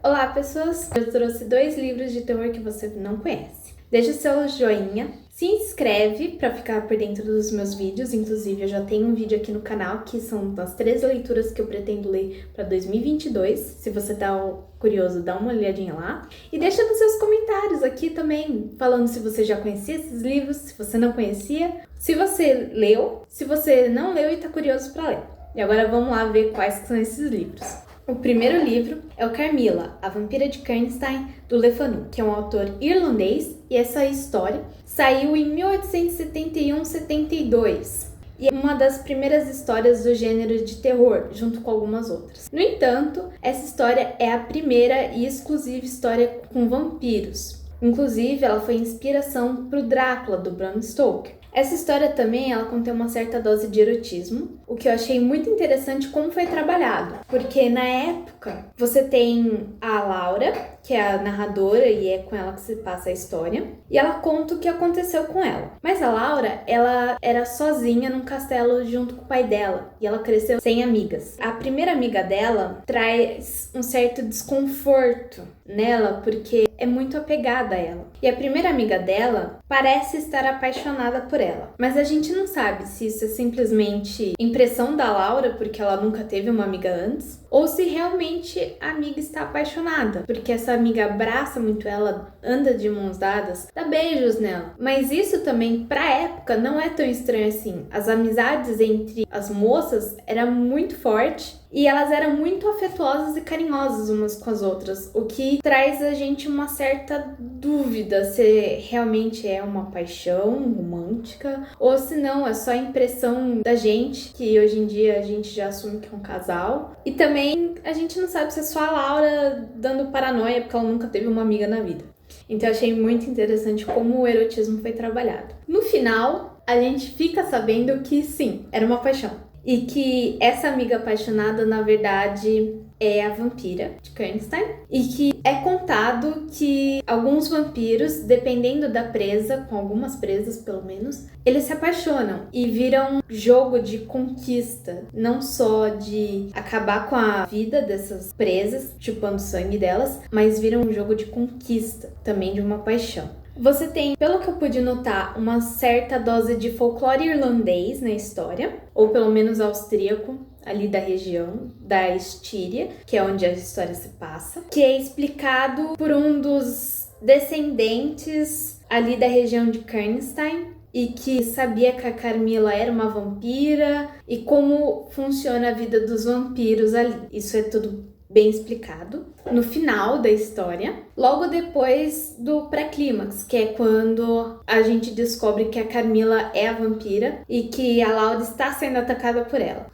Olá, pessoas! Eu trouxe 2 livros de terror que você não conhece. Deixa o seu joinha, se inscreve para ficar por dentro dos meus vídeos. Inclusive, eu já tenho um vídeo aqui no canal que são das 3 leituras que eu pretendo ler para 2022. Se você tá curioso, dá uma olhadinha lá. E deixa nos seus comentários aqui também, falando se você já conhecia esses livros, se você não conhecia, se você leu, se você não leu e tá curioso para ler. E agora vamos lá ver quais são esses livros. O primeiro livro é o Carmilla, a Vampira de Karnstein, do Le Fanu, que é um autor irlandês, e essa história saiu em 1871-72. E é uma das primeiras histórias do gênero de terror, junto com algumas outras. No entanto, essa história é a primeira e exclusiva história com vampiros. Inclusive, ela foi inspiração para o Drácula, do Bram Stoker. Essa história também, ela contém uma certa dose de erotismo, o que eu achei muito interessante como foi trabalhado, porque na época você tem a Laura, que é a narradora e é com ela que se passa a história, e ela conta o que aconteceu com ela. Mas a Laura, ela era sozinha num castelo junto com o pai dela, e ela cresceu sem amigas. A primeira amiga dela traz um certo desconforto nela, porque é muito apegada a ela. E a primeira amiga dela parece estar apaixonada por ela. Mas a gente não sabe se isso é simplesmente impressão da Laura, porque ela nunca teve uma amiga antes, ou se realmente a amiga está apaixonada, porque essa amiga abraça muito ela, anda de mãos dadas, dá beijos nela. Mas isso também, pra época, não é tão estranho assim. As amizades entre as moças era muito forte e elas eram muito afetuosas e carinhosas umas com as outras, o que traz a gente uma certa dúvida se realmente é uma paixão romântica ou se não, é só impressão da gente, que hoje em dia a gente já assume que é um casal. E também a gente não sabe se é só a Laura dando paranoia porque ela nunca teve uma amiga na vida. Então eu achei muito interessante como o erotismo foi trabalhado. No final, a gente fica sabendo que sim, era uma paixão. E que essa amiga apaixonada, na verdade, é a vampira de Karnstein. E que é contado que alguns vampiros, dependendo da presa, com algumas presas pelo menos, eles se apaixonam e viram um jogo de conquista. Não só de acabar com a vida dessas presas, chupando sangue delas, mas viram um jogo de conquista, também de uma paixão. Você tem, pelo que eu pude notar, uma certa dose de folclore irlandês na história, ou pelo menos austríaco, ali da região da Estíria, que é onde a história se passa, que é explicado por um dos descendentes ali da região de Karnstein, e que sabia que a Carmilla era uma vampira e como funciona a vida dos vampiros ali. Isso é tudo bem explicado no final da história, logo depois do pré-clímax, que é quando a gente descobre que a Carmilla é a vampira e que a Laura está sendo atacada por ela.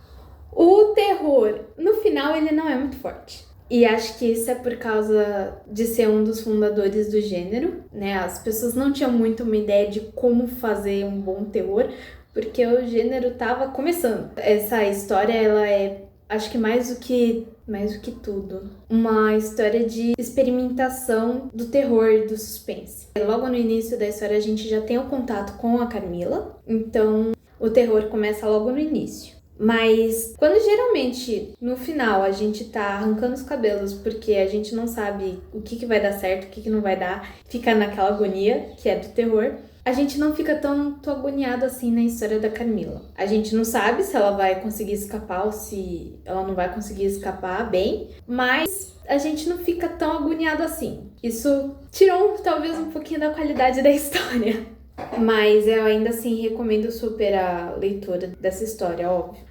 O terror, no final, ele não é muito forte. E acho que isso é por causa de ser um dos fundadores do gênero, né? As pessoas não tinham muito uma ideia de como fazer um bom terror, porque o gênero estava começando. Essa história, ela é, acho que mais do que tudo, uma história de experimentação do terror e do suspense. Logo no início da história a gente já tem o contato com a Carmilla, então o terror começa logo no início. Mas quando geralmente no final a gente tá arrancando os cabelos porque a gente não sabe o que vai dar certo, o que não vai dar, fica naquela agonia que é do terror, a gente não fica tanto agoniado assim na história da Carmilla. A gente não sabe se ela vai conseguir escapar ou se ela não vai conseguir escapar bem, mas a gente não fica tão agoniado assim. Isso tirou talvez um pouquinho da qualidade da história. Mas eu ainda assim recomendo super a leitura dessa história, óbvio.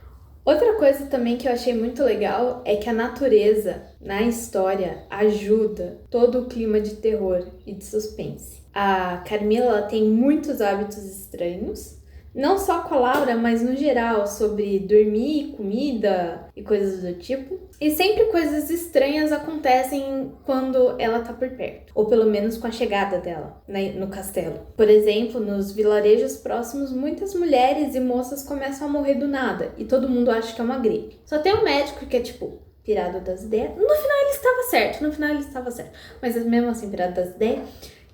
Outra coisa também que eu achei muito legal é que a natureza na história ajuda todo o clima de terror e de suspense. A Carmilla tem muitos hábitos estranhos, não só com a Laura, mas no geral, sobre dormir, comida e coisas do tipo. E sempre coisas estranhas acontecem quando ela tá por perto, ou pelo menos com a chegada dela no castelo. Por exemplo, nos vilarejos próximos, muitas mulheres e moças começam a morrer do nada, e todo mundo acha que é uma gripe. Só tem um médico que é tipo pirado das ideias. No final ele estava certo, mas mesmo assim pirado das ideias,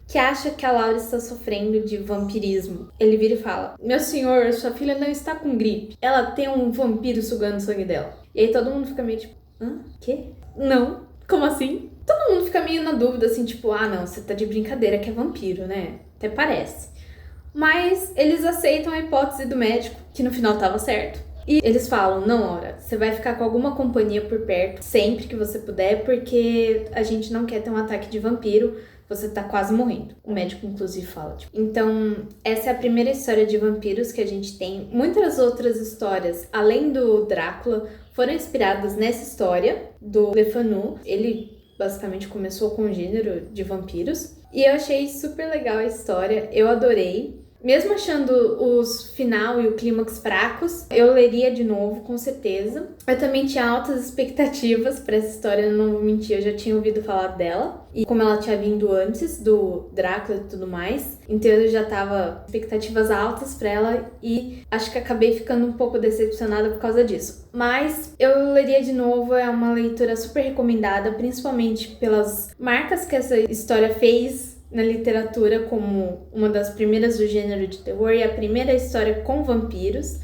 que acha que a Laura está sofrendo de vampirismo. Ele vira e fala: meu senhor, sua filha não está com gripe. Ela tem um vampiro sugando o sangue dela. E aí todo mundo fica meio tipo: hã? Quê? Não? Como assim? Todo mundo fica meio na dúvida, assim, tipo, ah, não, você tá de brincadeira que é vampiro, né? Até parece. Mas eles aceitam a hipótese do médico, que no final tava certo. E eles falam, não, Ora, você vai ficar com alguma companhia por perto sempre que você puder, porque a gente não quer ter um ataque de vampiro, você tá quase morrendo. O médico, inclusive, fala. Tipo. Então, essa é a primeira história de vampiros que a gente tem. Muitas outras histórias, além do Drácula, foram inspiradas nessa história do Le Fanu. Ele basicamente começou com o gênero de vampiros. E eu achei super legal a história, eu adorei. Mesmo achando os final e o clímax fracos, eu leria de novo, com certeza. Eu também tinha altas expectativas para essa história, não vou mentir, eu já tinha ouvido falar dela. E como ela tinha vindo antes do Drácula e tudo mais, então eu já tava expectativas altas para ela e acho que acabei ficando um pouco decepcionada por causa disso. Mas eu leria de novo, é uma leitura super recomendada, principalmente pelas marcas que essa história fez na literatura como uma das primeiras do gênero de terror e a primeira história com vampiros.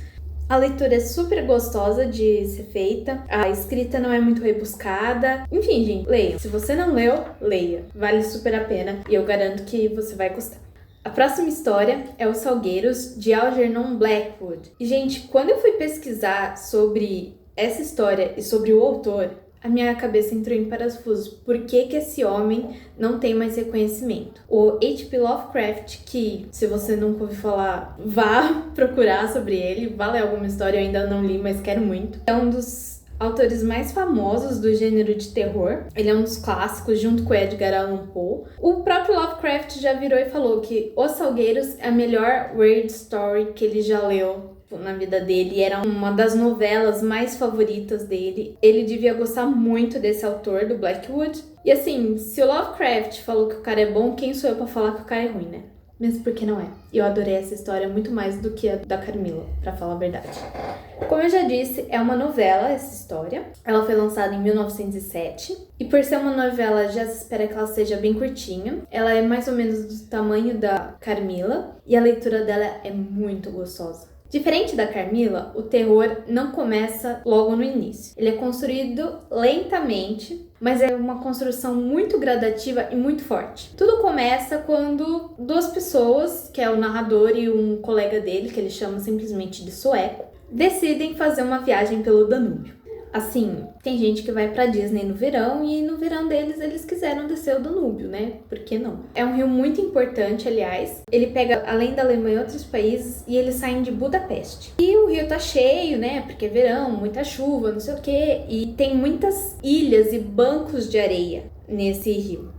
A leitura é super gostosa de ser feita, a escrita não é muito rebuscada. Enfim, gente, leiam. Se você não leu, leia. Vale super a pena e eu garanto que você vai gostar. A próxima história é Os Salgueiros, de Algernon Blackwood. E, gente, quando eu fui pesquisar sobre essa história e sobre o autor, a minha cabeça entrou em parafusos. Por que esse homem não tem mais reconhecimento? O H.P. Lovecraft, que se você nunca ouviu falar, vá procurar sobre ele, vá ler alguma história, eu ainda não li, mas quero muito. É um dos autores mais famosos do gênero de terror. Ele é um dos clássicos, junto com Edgar Allan Poe. O próprio Lovecraft já virou e falou que Os Salgueiros é a melhor weird story que ele já leu na vida dele, era uma das novelas mais favoritas dele. Ele devia gostar muito desse autor, do Blackwood. E assim, se o Lovecraft falou que o cara é bom, quem sou eu pra falar que o cara é ruim, né? Mesmo porque não é. Eu adorei essa história muito mais do que a da Carmila, pra falar a verdade. Como eu já disse, é uma novela essa história. Ela foi lançada em 1907. E por ser uma novela, já se espera que ela seja bem curtinha. Ela é mais ou menos do tamanho da Carmila. E a leitura dela é muito gostosa. Diferente da Carmila, o terror não começa logo no início. Ele é construído lentamente, mas é uma construção muito gradativa e muito forte. Tudo começa quando duas pessoas, que é o narrador e um colega dele, que ele chama simplesmente de sueco, decidem fazer uma viagem pelo Danúbio. Assim, tem gente que vai pra Disney no verão e no verão deles eles quiseram descer o Danúbio, né? Por que não? É um rio muito importante, aliás. Ele pega além da Alemanha outros países e eles saem de Budapeste. E o rio tá cheio, né? Porque é verão, muita chuva, não sei o quê. E tem muitas ilhas e bancos de areia nesse rio.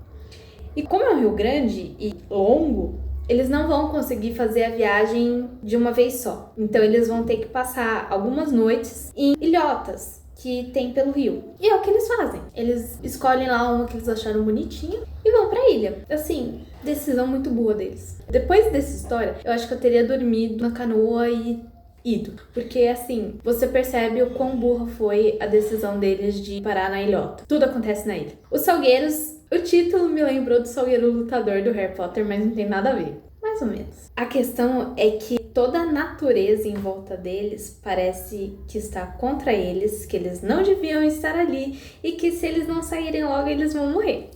E como é um rio grande e longo, eles não vão conseguir fazer a viagem de uma vez só. Então eles vão ter que passar algumas noites em ilhotas que tem pelo rio. E é o que eles fazem. Eles escolhem lá uma que eles acharam bonitinha e vão pra ilha. Assim, decisão muito boa deles. Depois dessa história, eu acho que eu teria dormido na canoa e ido. Porque, assim, você percebe o quão burra foi a decisão deles de parar na ilhota. Tudo acontece na ilha. Os Salgueiros, o título me lembrou do Salgueiro Lutador do Harry Potter, mas não tem nada a ver. Mais ou menos. A questão é que toda a natureza em volta deles parece que está contra eles, que eles não deviam estar ali e que se eles não saírem logo eles vão morrer.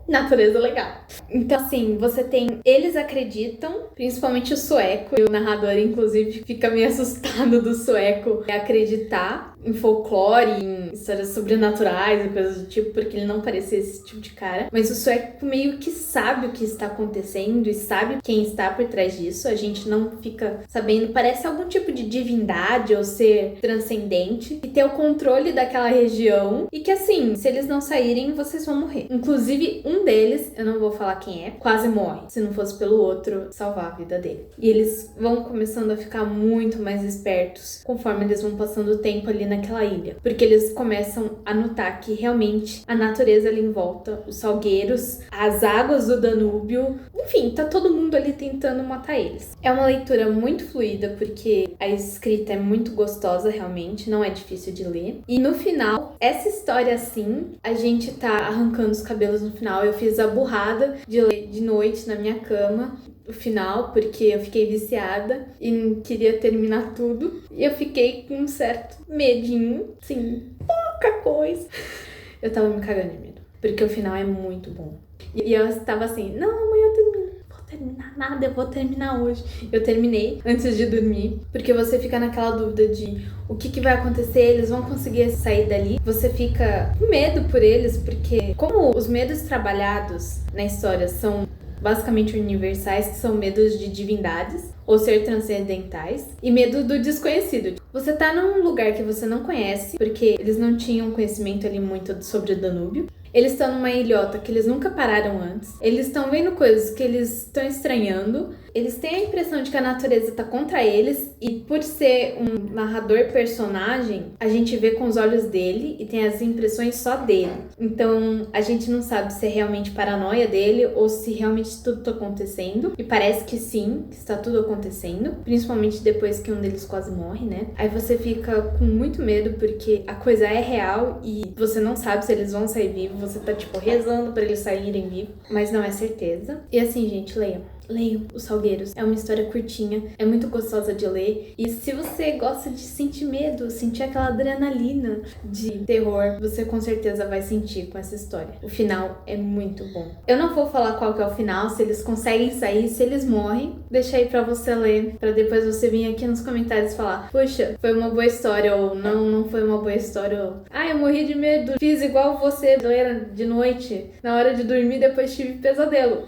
Natureza legal. Então, assim, você tem... Eles acreditam, principalmente o sueco, e o narrador, inclusive, fica meio assustado do sueco acreditar em folclore, em histórias sobrenaturais e coisas do tipo, porque ele não parecia esse tipo de cara. Mas o sueco meio que sabe o que está acontecendo e sabe quem está por trás disso. A gente não fica sabendo. Parece algum tipo de divindade ou ser transcendente e ter o controle daquela região. E que, assim, se eles não saírem, vocês vão morrer. Inclusive, um deles, eu não vou falar quem é, quase morre, se não fosse pelo outro salvar a vida dele. E eles vão começando a ficar muito mais espertos conforme eles vão passando o tempo ali naquela ilha. Porque eles começam a notar que realmente a natureza ali em volta, os salgueiros, as águas do Danúbio, enfim, tá todo mundo ali tentando matar eles. É uma leitura muito fluida porque a escrita é muito gostosa realmente, não é difícil de ler. E no final, essa história assim, a gente tá arrancando os cabelos no final. Eu fiz a burrada de ler de noite na minha cama o final, porque eu fiquei viciada e queria terminar tudo. E eu fiquei com um certo medinho, sim, pouca coisa. Eu tava me cagando de medo. porque o final é muito bom. E eu estava assim, não, amanhã eu termino. Terminar nada, eu vou terminar hoje. Eu terminei antes de dormir, porque você fica naquela dúvida de o que vai acontecer, eles vão conseguir sair dali. Você fica com medo por eles, porque como os medos trabalhados na história são basicamente universais, que são medos de divindades ou ser transcendentais, e medo do desconhecido. Você tá num lugar que você não conhece, porque eles não tinham conhecimento ali muito sobre o Danúbio. Eles estão numa ilhota que eles nunca pararam antes. Eles estão vendo coisas que eles estão estranhando. Eles têm a impressão de que a natureza tá contra eles. E por ser um narrador personagem, a gente vê com os olhos dele e tem as impressões só dele. Então a gente não sabe se é realmente paranoia dele ou se realmente tudo tá acontecendo. E parece que sim, que está tudo acontecendo. Principalmente depois que um deles quase morre, né? Aí você fica com muito medo porque a coisa é real e você não sabe se eles vão sair vivos. Você tá, tipo, rezando pra eles saírem vivos, mas não é certeza. E assim, gente, leiam. Leiam Os Salgueiros. É uma história curtinha, é muito gostosa de ler. E se você gosta de sentir medo, sentir aquela adrenalina de terror, você com certeza vai sentir com essa história. O final é muito bom. Eu não vou falar qual que é o final, se eles conseguem sair, se eles morrem. Deixa aí pra você ler, pra depois você vir aqui nos comentários falar: puxa, foi uma boa história, ou não foi uma boa história, ou eu morri de medo, fiz igual você, ler de noite, na hora de dormir, depois tive pesadelo.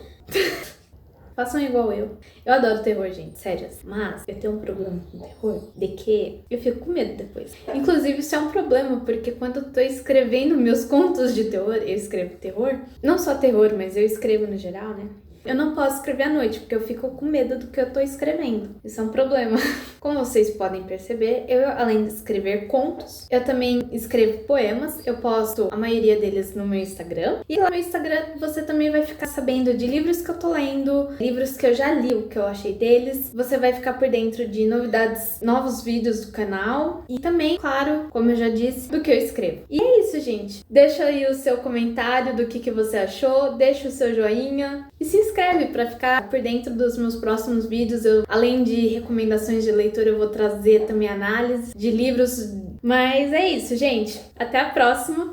Façam igual eu. Eu adoro terror, gente, sério. Mas eu tenho um problema com terror de que eu fico com medo depois. Inclusive, isso é um problema, porque quando eu tô escrevendo meus contos de terror, eu escrevo terror. Não só terror, mas eu escrevo no geral, né? Eu não posso escrever à noite, porque eu fico com medo do que eu tô escrevendo. Isso é um problema. Como vocês podem perceber, eu, além de escrever contos, eu também escrevo poemas. Eu posto a maioria deles no meu Instagram. E lá no Instagram você também vai ficar sabendo de livros que eu tô lendo, livros que eu já li, o que eu achei deles. Você vai ficar por dentro de novidades, novos vídeos do canal. E também, claro, como eu já disse, do que eu escrevo. E é isso, gente. Deixa aí o seu comentário do que você achou. Deixa o seu joinha. E se inscreve para ficar por dentro dos meus próximos vídeos. Além de recomendações de leitura, eu vou trazer também análise de livros. Mas é isso, gente. Até a próxima.